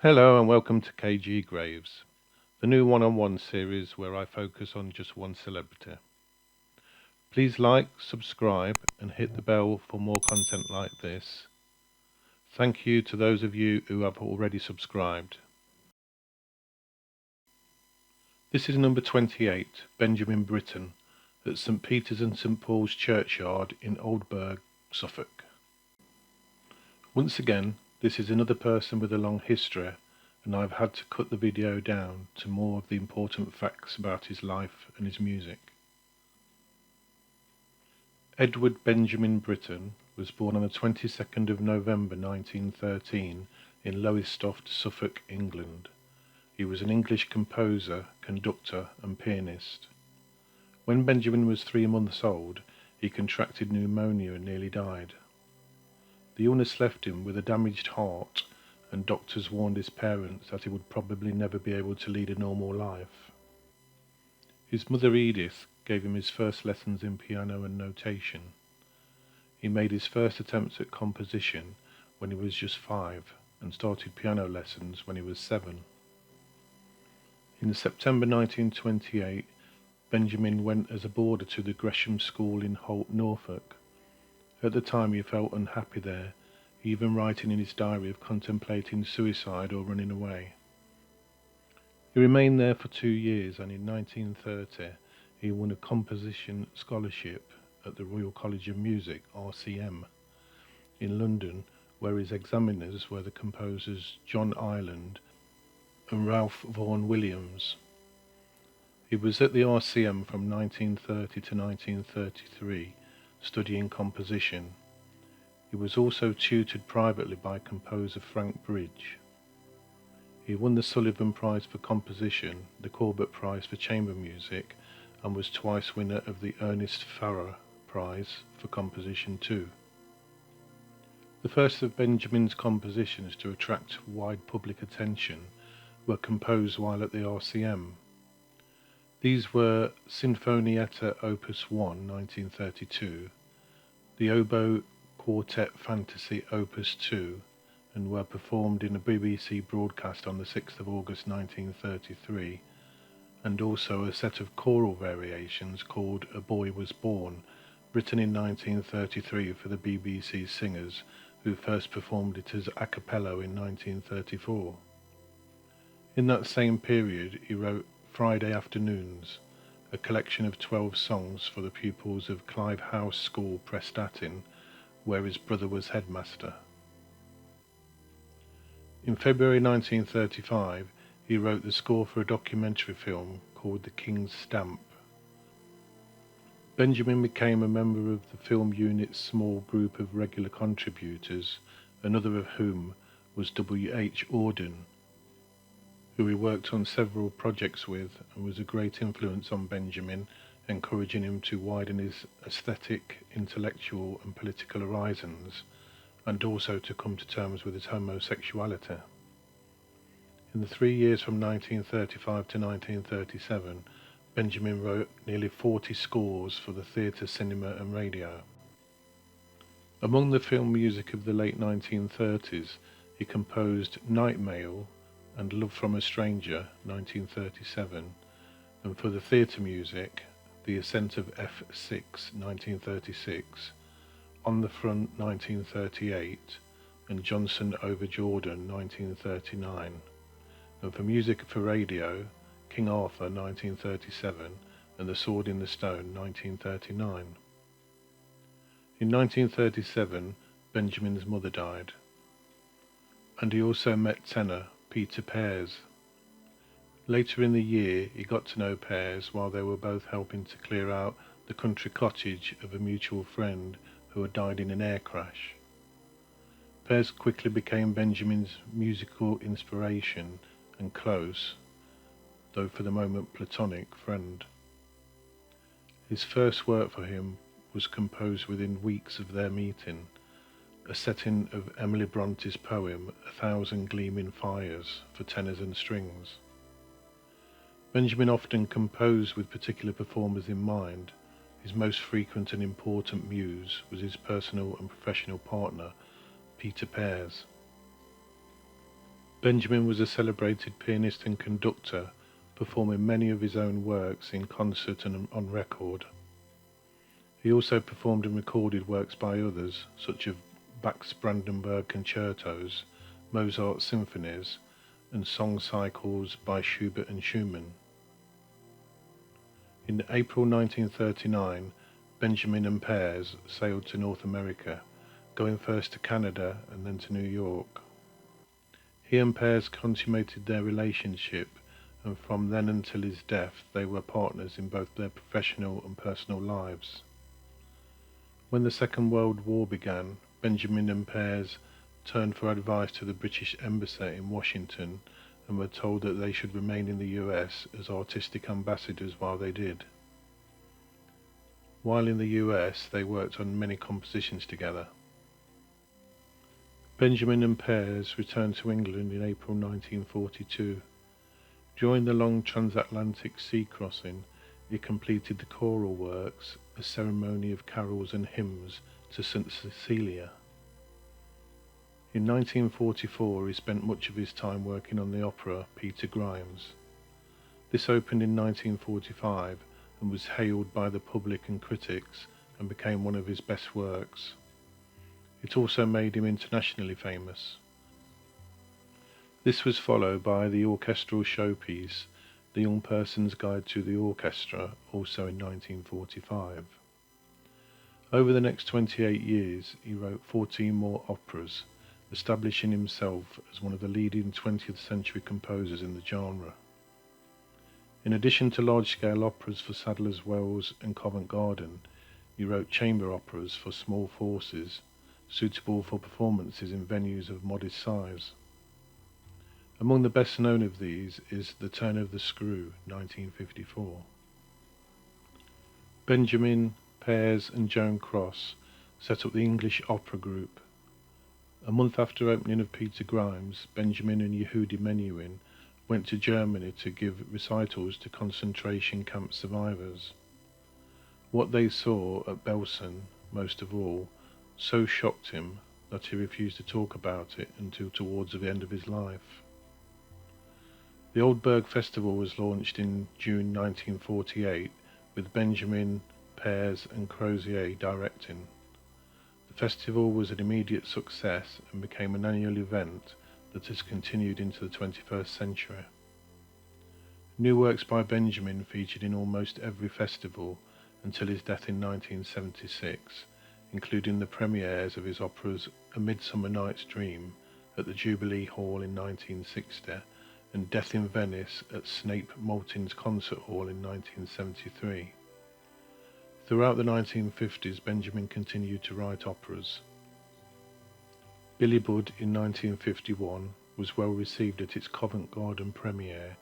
Hello and welcome to KG Graves, the new one-on-one series where I focus on just one celebrity. Please like, subscribe and hit the bell for more content like this. Thank you to those of you who have already subscribed. This is number 28, Benjamin Britten, at St Peter's and St Paul's churchyard in Aldeburgh, Suffolk. Once again, this is another person with a long history, and I've had to cut the video down to more of the important facts about his life and his music. Edward Benjamin Britten was born on the 22nd of November 1913 in Lowestoft, Suffolk, England. He was an English composer, conductor and pianist. When Benjamin was 3 months old, he contracted pneumonia and nearly died. The illness left him with a damaged heart, and doctors warned his parents that he would probably never be able to lead a normal life. His mother Edith gave him his first lessons in piano and notation. He made his first attempts at composition when he was just 5 and started piano lessons when he was 7. In September 1928, Benjamin went as a boarder to the Gresham School in Holt, Norfolk. At the time he felt unhappy there, even writing in his diary of contemplating suicide or running away. He remained there for 2 years, and in 1930 he won a composition scholarship at the Royal College of Music, RCM, in London, where his examiners were the composers John Ireland and Ralph Vaughan Williams. He was at the RCM from 1930 to 1933, studying composition. He was also tutored privately by composer Frank Bridge. He won the Sullivan Prize for Composition, the Corbett Prize for Chamber Music, and was twice winner of the Ernest Farrar Prize for Composition too. The first of Benjamin's compositions to attract wide public attention were composed while at the RCM. These were Sinfonietta Opus 1, 1932, the Oboe Quartet Fantasy Opus 2, and were performed in a BBC broadcast on the 6th of August 1933, and also a set of choral variations called A Boy Was Born, written in 1933 for the BBC singers, who first performed it as a cappella in 1934. In that same period he wrote Friday Afternoons, a collection of 12 songs for the pupils of Clive House School, Prestatyn, where his brother was headmaster. In February 1935 he wrote the score for a documentary film called The King's Stamp. Benjamin became a member of the film unit's small group of regular contributors, another of whom was W.H. Auden, who he worked on several projects with and was a great influence on Benjamin, encouraging him to widen his aesthetic, intellectual and political horizons, and also to come to terms with his homosexuality. In the 3 years from 1935 to 1937, Benjamin wrote nearly 40 scores for the theatre, cinema and radio. Among the film music of the late 1930s, he composed Night Mail and Love from a Stranger, 1937, and for the theatre music, The Ascent of F6, 1936, On the Front, 1938, and Johnson over Jordan, 1939, and for music for radio, King Arthur, 1937, and The Sword in the Stone, 1939. In 1937, Benjamin's mother died, and he also met tenor Peter Pears. Later in the year he got to know Pears while they were both helping to clear out the country cottage of a mutual friend who had died in an air crash. Pears quickly became Benjamin's musical inspiration and close, though for the moment platonic, friend. His first work for him was composed within weeks of their meeting, a setting of Emily Bronte's poem A Thousand Gleaming Fires for tenors and strings. Benjamin often composed with particular performers in mind. His most frequent and important muse was his personal and professional partner, Peter Pears. Benjamin was a celebrated pianist and conductor, performing many of his own works in concert and on record. He also performed and recorded works by others, such as Bach's Brandenburg concertos, Mozart's symphonies, and song cycles by Schubert and Schumann. In April 1939, Benjamin and Pears sailed to North America, going first to Canada and then to New York. He and Pears consummated their relationship, and from then until his death they were partners in both their professional and personal lives. When the Second World War began, Benjamin and Pears turned for advice to the British Embassy in Washington and were told that they should remain in the US as artistic ambassadors while they did. While in the US, they worked on many compositions together. Benjamin and Pears returned to England in April 1942. During the long transatlantic sea crossing, he completed the choral works, a ceremony of carols and hymns to St. Cecilia. In 1944, he spent much of his time working on the opera Peter Grimes. This opened in 1945 and was hailed by the public and critics and became one of his best works. It also made him internationally famous. This was followed by the orchestral showpiece, The Young Person's Guide to the Orchestra, also in 1945. Over the next 28 years, he wrote 14 more operas, establishing himself as one of the leading 20th century composers in the genre. In addition to large-scale operas for Sadler's Wells and Covent Garden, he wrote chamber operas for small forces, suitable for performances in venues of modest size. Among the best known of these is The Turn of the Screw, 1954. Benjamin, Pears and Joan Cross set up the English Opera Group. A month after opening of Peter Grimes, Benjamin and Yehudi Menuhin went to Germany to give recitals to concentration camp survivors. What they saw at Belsen, most of all, so shocked him that he refused to talk about it until towards the end of his life. The aldeburgh Festival was launched in June 1948 with Benjamin, Pears and Crozier directing. The festival was an immediate success and became an annual event that has continued into the 21st century. New works by Benjamin featured in almost every festival until his death in 1976, including the premieres of his operas A Midsummer Night's Dream at the Jubilee Hall in 1960 and Death in Venice at Snape Maltin's Concert Hall in 1973. Throughout the 1950s, Benjamin continued to write operas. Billy Budd in 1951 was well received at its Covent Garden premiere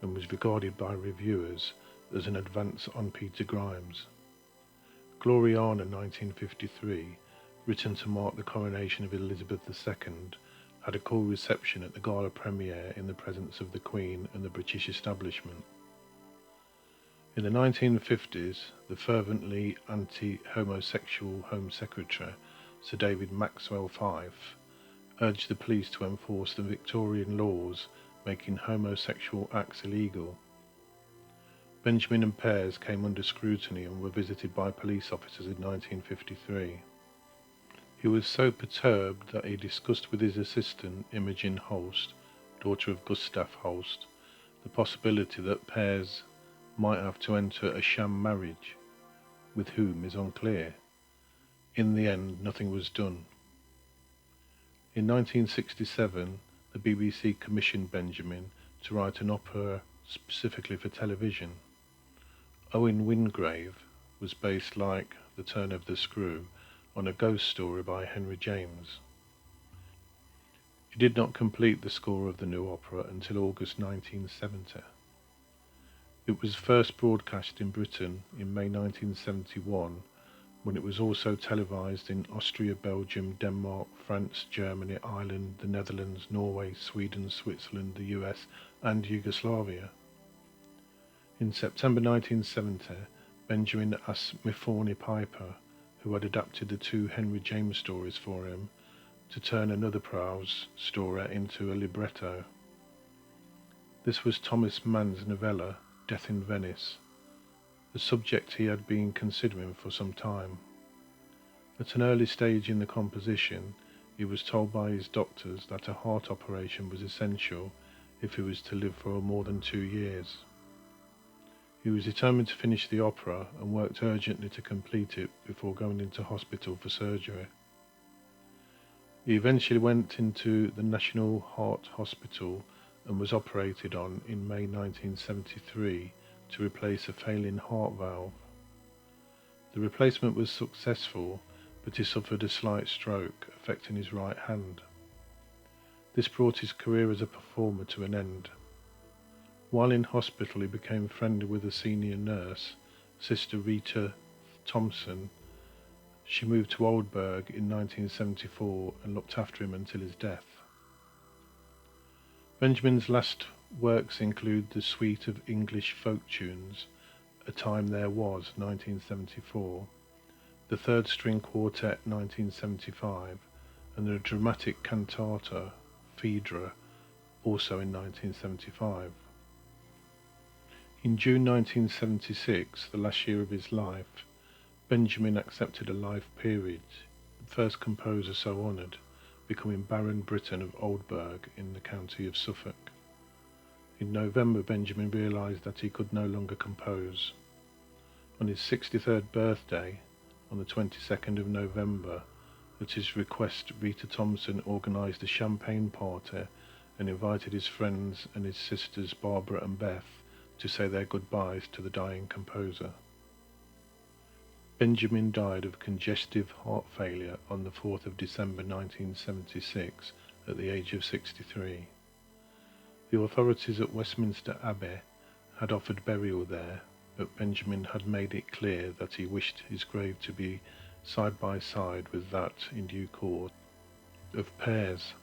and was regarded by reviewers as an advance on Peter Grimes. Gloriana 1953, written to mark the coronation of Elizabeth II, had a cool reception at the gala premiere in the presence of the Queen and the British establishment. In the 1950s, the fervently anti-homosexual Home Secretary, Sir David Maxwell Fyfe, urged the police to enforce the Victorian laws making homosexual acts illegal. Benjamin and Pears came under scrutiny and were visited by police officers in 1953. He was so perturbed that he discussed with his assistant, Imogen Holst, daughter of Gustav Holst, the possibility that Pears might have to enter a sham marriage, with whom is unclear. In the end, nothing was done. In 1967, the BBC commissioned Benjamin to write an opera specifically for television. Owen Wingrave was based, like The Turn of the Screw, on a ghost story by Henry James. He did not complete the score of the new opera until August 1970. It was first broadcast in Britain in May 1971, when it was also televised in Austria, Belgium, Denmark, France, Germany, Ireland, the Netherlands, Norway, Sweden, Switzerland, the US and Yugoslavia. In September 1970, Benjamin asked Miforny Piper, who had adapted the two Henry James stories for him, to turn another prose story into a libretto. This was Thomas Mann's novella, Death in Venice, a subject he had been considering for some time. At an early stage in the composition, he was told by his doctors that a heart operation was essential if he was to live for more than 2 years. He was determined to finish the opera and worked urgently to complete it before going into hospital for surgery. He eventually went into the National Heart Hospital and was operated on in May 1973 to replace a failing heart valve. The replacement was successful, but he suffered a slight stroke affecting his right hand. This brought his career as a performer to an end. While in hospital, he became friendly with a senior nurse, Sister Rita Thompson. She moved to Aldeburgh in 1974 and looked after him until his death. Benjamin's last works include the suite of English folk tunes, A Time There Was, 1974, the Third String Quartet, 1975, and the dramatic cantata, Phaedra, also in 1975. In June 1976, the last year of his life, Benjamin accepted a life peerage, the first composer so honoured, becoming Baron Britten of Aldeburgh in the county of Suffolk. In November, Benjamin realised that he could no longer compose. On his 63rd birthday, on the 22nd of November, at his request, Rita Thompson organised a champagne party and invited his friends and his sisters Barbara and Beth to say their goodbyes to the dying composer. Benjamin died of congestive heart failure on the 4th of December 1976 at the age of 63. The authorities at Westminster Abbey had offered burial there, but Benjamin had made it clear that he wished his grave to be side by side with that, in due course, of Pears.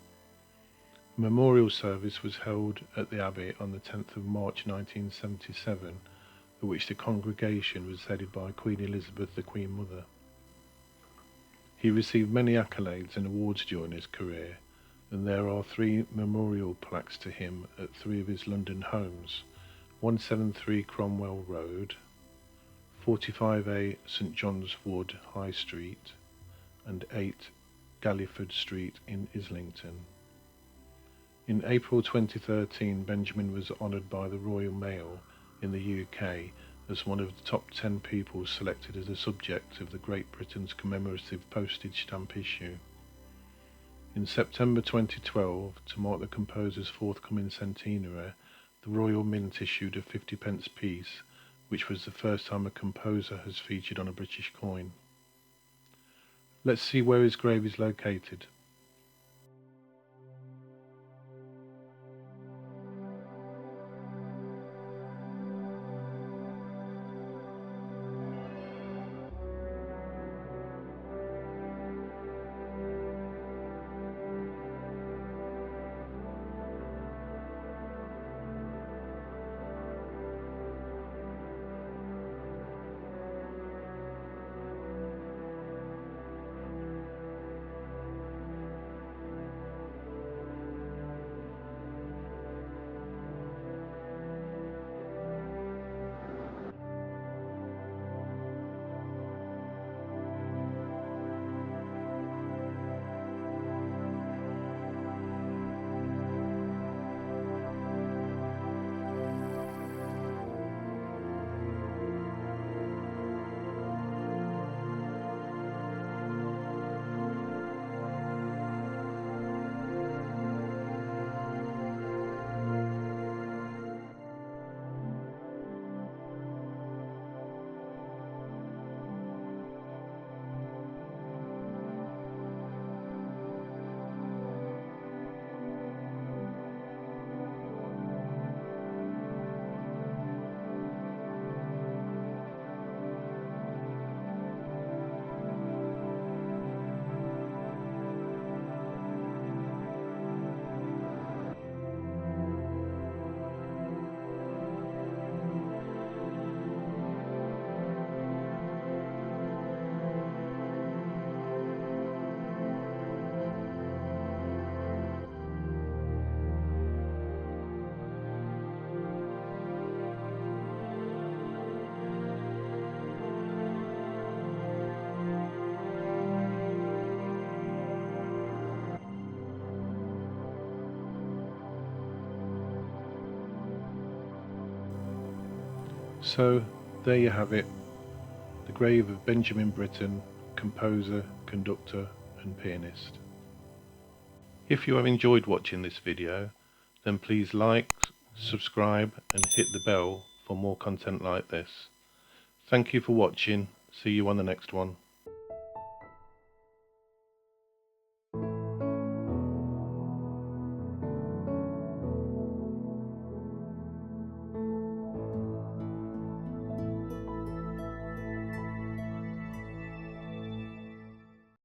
A memorial service was held at the Abbey on the 10th of March 1977, for which the congregation was headed by Queen Elizabeth, the Queen Mother. He received many accolades and awards during his career, and there are 3 memorial plaques to him at 3 of his London homes: 173 Cromwell Road, 45A St John's Wood, High Street, and 8 Galliford Street in Islington. In April 2013, Benjamin was honoured by the Royal Mail in the UK as one of the top 10 people selected as a subject of the Great Britain's commemorative postage stamp issue. In September 2012, to mark the composer's forthcoming centenary, the Royal Mint issued a 50p piece, which was the first time a composer has featured on a British coin. Let's see where his grave is located. So there you have it, the grave of Benjamin Britten, composer, conductor and pianist. If you have enjoyed watching this video, then please like, subscribe and hit the bell for more content like this. Thank you for watching. See you on the next one.